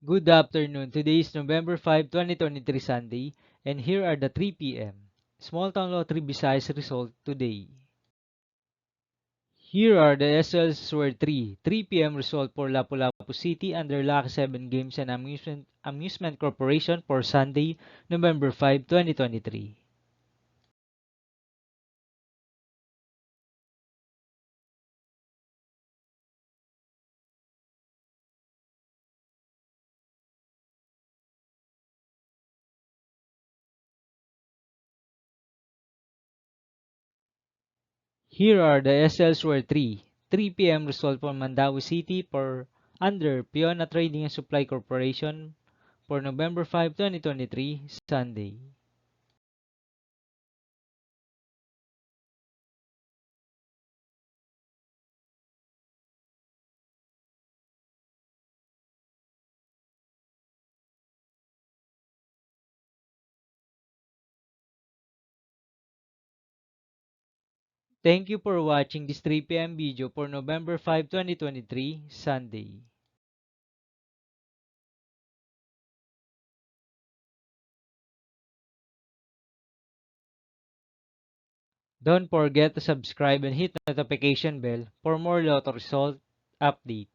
Good afternoon. Today is November 5, 2023 Sunday, and here are the 3 p.m. Small Town Lottery Visayas result today. Here are the SLs were 3 p.m. result for Lapu-Lapu City under Lucky 7 Games and Amusement Corporation for Sunday, November 5, 2023. Here are the SLs were 3 p.m. result for Mandawi City for under Piona Trading and Supply Corporation for November 5, 2023, Sunday. Thank you for watching this 3 p.m. video for November 5, 2023, Sunday. Don't forget to subscribe and hit the notification bell for more lotto result update.